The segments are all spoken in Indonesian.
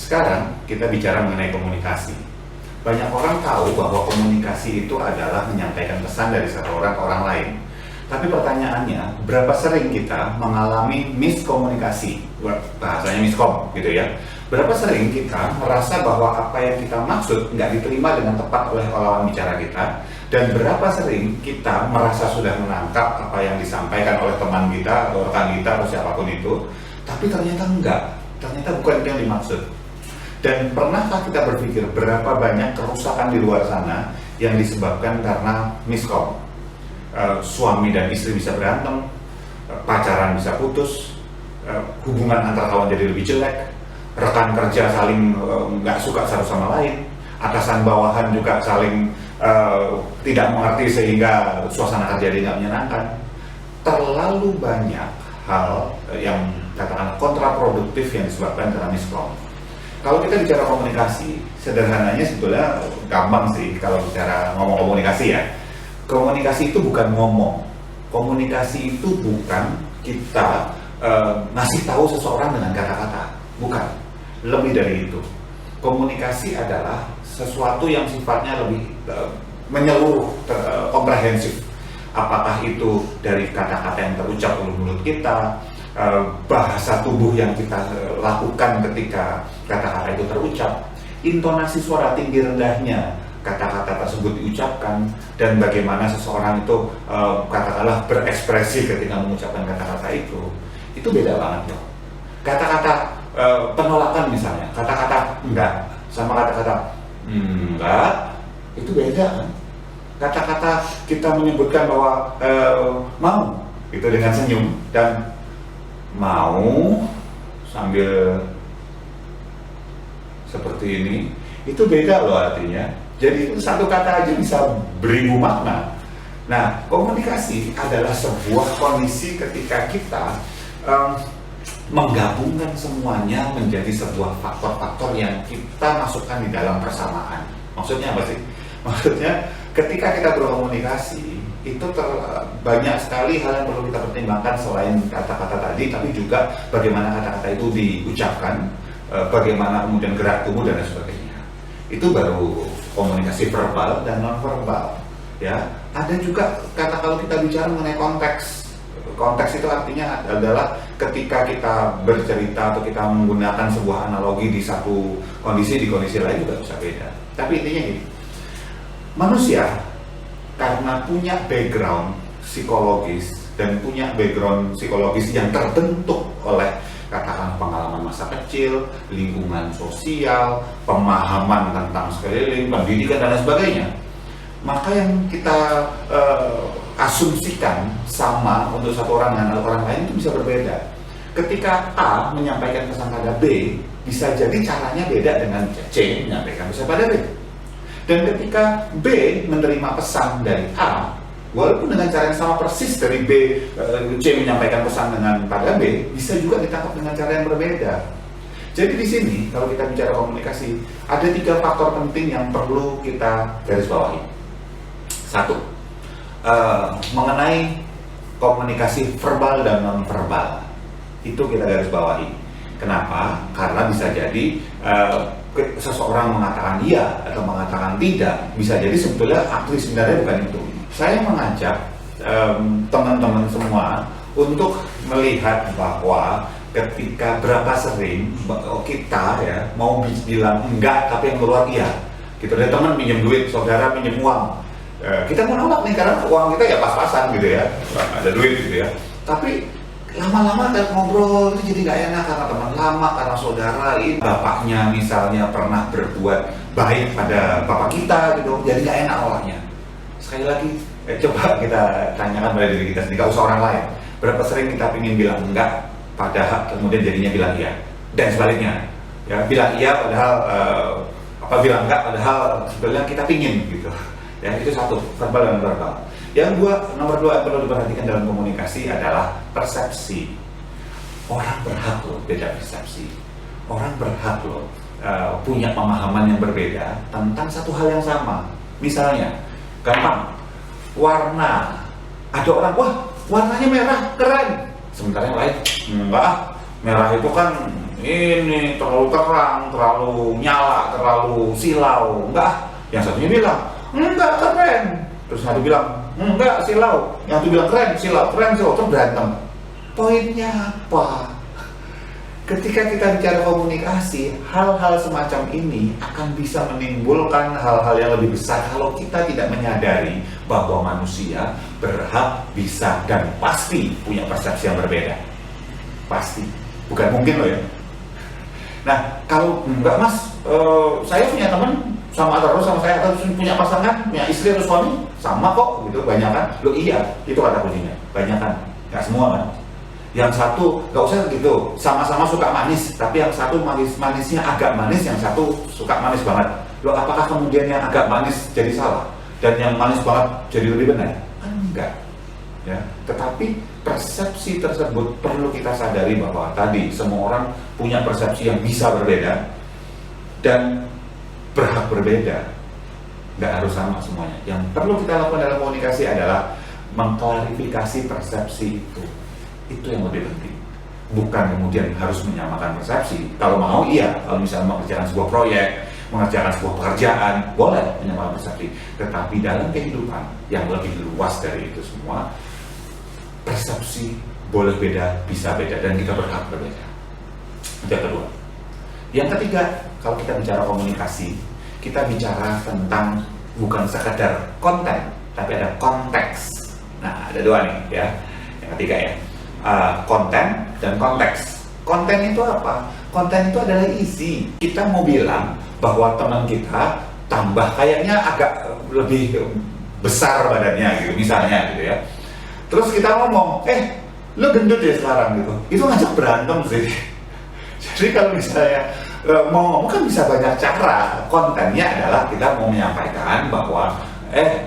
Sekarang kita bicara mengenai komunikasi. Banyak orang tahu bahwa komunikasi itu adalah menyampaikan pesan dari satu orang ke orang lain. Tapi pertanyaannya, berapa sering kita mengalami miskomunikasi? Bahasanya miskom gitu ya. Berapa sering kita merasa bahwa apa yang kita maksud nggak diterima dengan tepat oleh lawan bicara kita, dan berapa sering kita merasa sudah menangkap apa yang disampaikan oleh teman kita atau rekan kita atau siapapun itu, tapi ternyata enggak, ternyata bukan itu yang dimaksud. Dan pernahkah kita berpikir berapa banyak kerusakan di luar sana yang disebabkan karena miskom? Suami dan istri bisa berantem, pacaran bisa putus, hubungan antar kawan jadi lebih jelek, rekan kerja saling nggak suka satu sama lain, atasan bawahan juga saling tidak mengerti sehingga suasana kerja jadi nggak menyenangkan. Terlalu banyak hal yang katakan kontraproduktif yang disebabkan karena miskom. Kalau kita bicara komunikasi, sederhananya sebetulnya gampang sih kalau bicara ngomong komunikasi ya. Komunikasi itu bukan ngomong, komunikasi itu bukan kita ngasih tahu seseorang dengan kata-kata, bukan. Lebih dari itu, komunikasi adalah sesuatu yang sifatnya lebih menyeluruh, komprehensif. Apakah itu dari kata-kata yang terucap oleh mulut kita, bahasa tubuh yang kita lakukan ketika kata-kata itu terucap, intonasi suara tinggi rendahnya kata-kata tersebut diucapkan, dan bagaimana seseorang itu katakanlah berekspresi ketika mengucapkan kata-kata itu beda banget loh. Kata-kata penolakan misalnya, kata-kata enggak sama kata-kata enggak, itu beda kan. Kata-kata kita menyebutkan bahwa mau itu dengan senyum, dan mau sambil seperti ini, itu beda loh artinya. Jadi itu satu kata aja bisa beribu makna. Nah, komunikasi adalah sebuah kondisi ketika kita menggabungkan semuanya menjadi sebuah faktor-faktor yang kita masukkan di dalam persamaan. Maksudnya apa sih? Maksudnya ketika kita berkomunikasi itu banyak sekali hal yang perlu kita pertimbangkan selain kata-kata tadi, tapi juga bagaimana kata-kata itu diucapkan, bagaimana kemudian gerak tubuh dan sebagainya. Itu baru komunikasi verbal dan non-verbal. Ya, ada juga kata kalau kita bicara mengenai konteks. Konteks itu artinya adalah ketika kita bercerita atau kita menggunakan sebuah analogi di satu kondisi, di kondisi lain juga bisa beda. Tapi intinya gini, manusia karena punya background psikologis dan punya background psikologis yang terbentuk oleh katakan pengalaman masa kecil, lingkungan sosial, pemahaman tentang sekeliling, pendidikan dan lain sebagainya, maka yang kita asumsikan sama untuk satu orang dengan orang lain itu bisa berbeda. Ketika A menyampaikan pesan pada B, bisa jadi caranya beda dengan C menyampaikan pesan pada B. Dan ketika B menerima pesan dari A, walaupun dengan cara yang sama persis dari B, C menyampaikan pesan dengan pada B, bisa juga ditangkap dengan cara yang berbeda. Jadi di sini kalau kita bicara komunikasi, ada 3 faktor penting yang perlu kita garis bawahi. 1, mengenai komunikasi verbal dan non-verbal, itu kita garis bawahi. Kenapa? Karena bisa jadi seseorang mengatakan iya atau mengatakan tidak, bisa jadi sebetulnya sebenarnya bukan itu. Saya mengajak teman-teman semua untuk melihat bahwa ketika berapa sering kita ya mau bilang enggak tapi yang keluar iya. Gitu, ada teman pinjam duit, saudara pinjam uang, kita mau nolak nih karena uang kita ya pas-pasan gitu ya, ada duit gitu ya. Tapi lama-lama ngobrol itu jadi gak enak karena teman lama, karena saudara ini bapaknya misalnya pernah berbuat baik pada bapak kita gitu, jadi gak enak awalnya. Sekali lagi, coba kita tanyakan pada diri kita sendiri, gak usah orang lain. Berapa sering kita ingin bilang enggak, padahal kemudian jadinya bilang iya, dan sebaliknya, ya bilang iya padahal bilang enggak padahal sebenarnya kita pingin gitu. Ya itu 1, verbal dan verbal. Yang nomor 2 yang perlu diperhatikan dalam komunikasi adalah persepsi. Orang berhak loh beda persepsi. Orang berhak loh punya pemahaman yang berbeda tentang satu hal yang sama. Misalnya, gampang, warna. Ada orang, wah warnanya merah, keren. Sementara yang lain, enggak, merah itu kan ini terlalu terang, terlalu nyala, terlalu silau. Enggak, yang satunya bilang enggak keren, terus satu bilang enggak silau, yang satu bilang keren silau, terus berantem. Poinnya apa? Ketika kita bicara komunikasi, hal-hal semacam ini akan bisa menimbulkan hal-hal yang lebih besar kalau kita tidak menyadari bahwa manusia berhak, bisa, dan pasti punya persepsi yang berbeda. Pasti, bukan mungkin loh ya. Nah, kalau enggak mas, saya punya teman sama terus sama saya, atau punya pasangan, punya istri atau suami, sama kok gitu, banyak kan? Loh iya, itu kata kuncinya, banyak kan? Nggak semua kan? Yang satu nggak usah gitu, sama-sama suka manis, tapi yang satu manisnya agak manis, yang satu suka manis banget. Loh apakah kemudian yang agak manis jadi salah dan yang manis banget jadi lebih benar? Enggak, ya. Tetapi persepsi tersebut perlu kita sadari bahwa tadi semua orang punya persepsi yang bisa berbeda dan berhak berbeda, nggak harus sama semuanya. Yang perlu kita lakukan dalam komunikasi adalah mengklarifikasi persepsi itu yang lebih penting, bukan kemudian harus menyamakan persepsi. Kalau mau iya, kalau misalnya mengerjakan sebuah proyek, mengerjakan sebuah pekerjaan, boleh menyamakan persepsi. Tetapi dalam kehidupan yang lebih luas dari itu semua, persepsi boleh beda, bisa beda, dan kita berhak berbeda. Itu yang kedua. Yang ketiga, kalau kita bicara komunikasi, kita bicara tentang bukan sekedar konten, tapi ada konteks. Nah, ada dua nih ya. Yang ketiga ya, konten dan konteks. Konten itu apa? Konten itu adalah isi. Kita mau bilang bahwa teman kita tambah kayaknya agak lebih besar badannya gitu, misalnya gitu ya. Terus kita ngomong, lu gendut ya sekarang gitu. Itu ngajak berantem sih. Jadi kalau misalnya mau ngomong kan bisa banyak cara. Kontennya adalah kita mau menyampaikan bahwa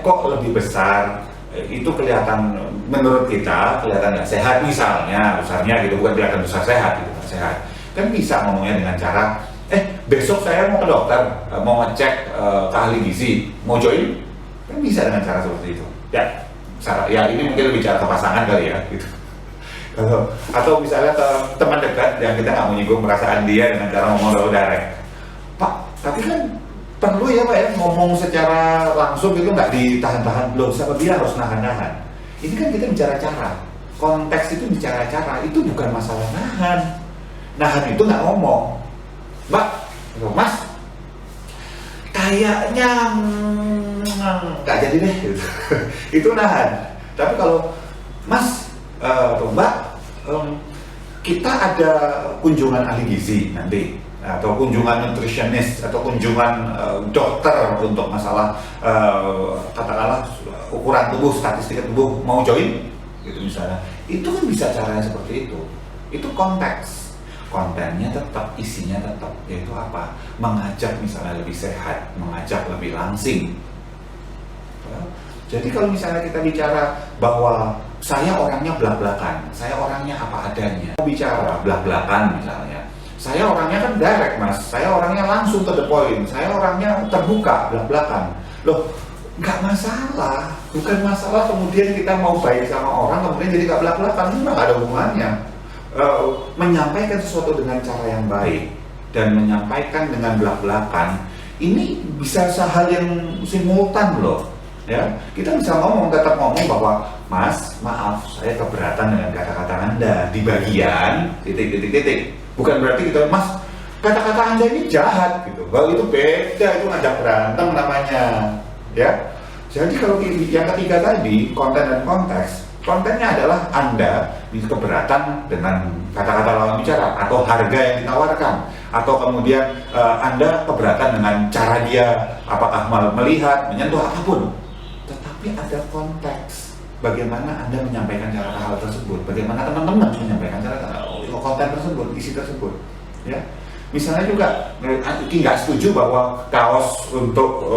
kok lebih besar, itu kelihatan menurut kita kelihatan nggak sehat misalnya, besarnya gitu, bukan kelihatan besar sehat gitu, kan sehat. Kan bisa ngomongnya dengan cara, besok saya mau ke dokter, mau ngecek ke ahli gizi, mau join, kan bisa dengan cara seperti itu. Ya ini mungkin lebih cara ke pasangan kali ya, gitu. Atau misalnya ke teman dekat yang kita nggak mau nyinggung perasaan dia dengan cara ngomong terlalu direct. Pak, tapi kan perlu ya Pak ya ngomong secara langsung itu, nggak ditahan-tahan. Loh, siapa bilang harus nahan-nahan? Ini kan kita bicara cara. Konteks itu bicara cara, itu bukan masalah nahan. Nahan itu nggak ngomong. Mbak, Mas, kayaknya nggak jadi deh gitu. Itu nahan. Tapi kalau Mas, Mbak, kita ada kunjungan ahli gizi nanti, atau kunjungan nutritionist, atau kunjungan dokter untuk masalah katakanlah ukuran tubuh, statistik tubuh, mau join gitu misalnya. Itu kan bisa caranya seperti itu. Itu konteks. Kontennya tetap, isinya tetap, yaitu apa? Mengajak misalnya lebih sehat, mengajak lebih langsing. Jadi kalau misalnya kita bicara bahwa saya orangnya belak-belakan, saya orangnya apa adanya, bicara belak-belakan misalnya, saya orangnya kan direct mas, saya orangnya langsung to the point, saya orangnya terbuka, belak-belakan. Loh, nggak masalah, bukan masalah kemudian kita mau baik sama orang kemudian jadi nggak belak-belakan, nggak ada hubungannya. Menyampaikan sesuatu dengan cara yang baik dan menyampaikan dengan belak-belakan ini bisa sehal yang simultan loh. Ya, kita bisa tetap ngomong bahwa Mas, maaf, saya keberatan dengan kata-kata Anda di bagian titik. Bukan berarti kita, Mas, kata-kata Anda ini jahat gitu. Bahwa itu beda, itu ngajak berantem namanya. Ya. Jadi kalau yang ketiga tadi, konten dan konteks, kontennya adalah Anda keberatan dengan kata-kata lawan bicara atau harga yang ditawarkan, atau kemudian Anda keberatan dengan cara dia, apakah melihat, menyentuh, apapun. Tetapi ada konteks, bagaimana Anda menyampaikan cara hal tersebut, bagaimana teman-teman menyampaikan cara konten tersebut, isi tersebut, ya. Misalnya juga, nggak setuju bahwa kaos untuk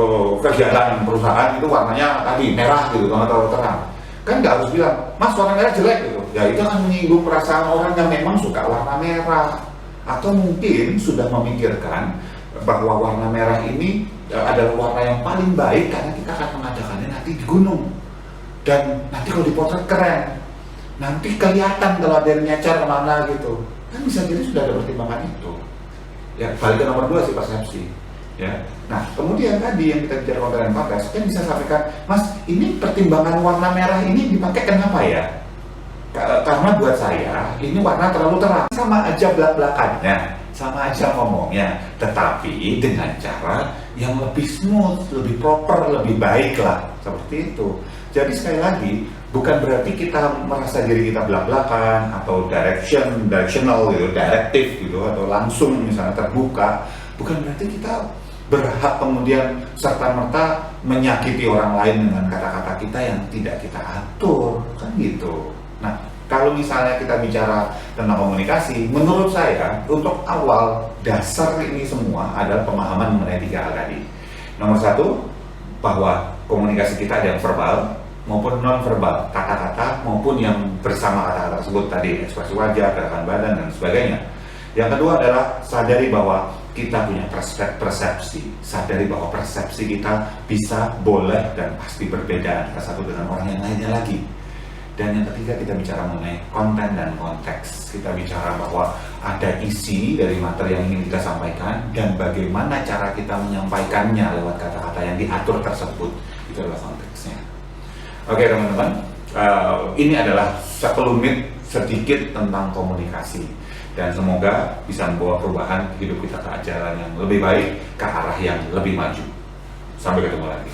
kegiatan perusahaan itu warnanya tadi merah gitu, kalau terlalu terang. Kan nggak harus bilang, Mas warna merah jelek gitu. Ya itu akan menyinggung perasaan orang yang memang suka warna merah, atau mungkin sudah memikirkan bahwa warna merah ini adalah warna yang paling baik karena kita akan mengadakannya nanti di gunung, dan nanti kalau dipotret keren, nanti kelihatan kalau ada yang nyecar kemana gitu. kan bisa jadi sudah ada pertimbangan itu. Ya, balik ke nomor 2 sih, persepsi. Ya. Nah, kemudian tadi yang kita bicara konten dan konteks, kan bisa sampaikan, Mas, ini pertimbangan warna merah ini dipakai kenapa ya? Karena buat saya ini warna terlalu terang. Sama aja belak-belakannya, sama aja ngomongnya, tetapi dengan cara yang lebih smooth, lebih proper, lebih baik lah, seperti itu. Jadi sekali lagi, bukan berarti kita merasa diri kita belak-belakan atau directional gitu, directive gitu, atau langsung misalnya terbuka. Bukan berarti kita berhak kemudian serta-merta menyakiti orang lain dengan kata-kata kita yang tidak kita atur, kan gitu. Nah, kalau misalnya kita bicara tentang komunikasi, menurut saya untuk awal dasar ini semua adalah pemahaman mengenai 3 hal tadi. Nomor 1, bahwa komunikasi kita ada yang verbal maupun non-verbal, kata-kata maupun yang bersama kata-kata tersebut tadi, ekspresi wajah, gerakan badan, dan sebagainya. Yang kedua adalah sadari bahwa kita punya persepsi, sadari bahwa persepsi kita bisa, boleh, dan pasti berbeda antara satu dengan orang yang lainnya lagi. Dan yang ketiga, kita bicara mengenai konten dan konteks. Kita bicara bahwa ada isi dari materi yang ingin kita sampaikan dan bagaimana cara kita menyampaikannya lewat kata-kata yang diatur tersebut. Itu adalah konteksnya. Oke teman-teman, ini adalah sekelumit sedikit tentang komunikasi. Dan semoga bisa membawa perubahan hidup kita ke jalan yang lebih baik, ke arah yang lebih maju. Sampai ketemu lagi.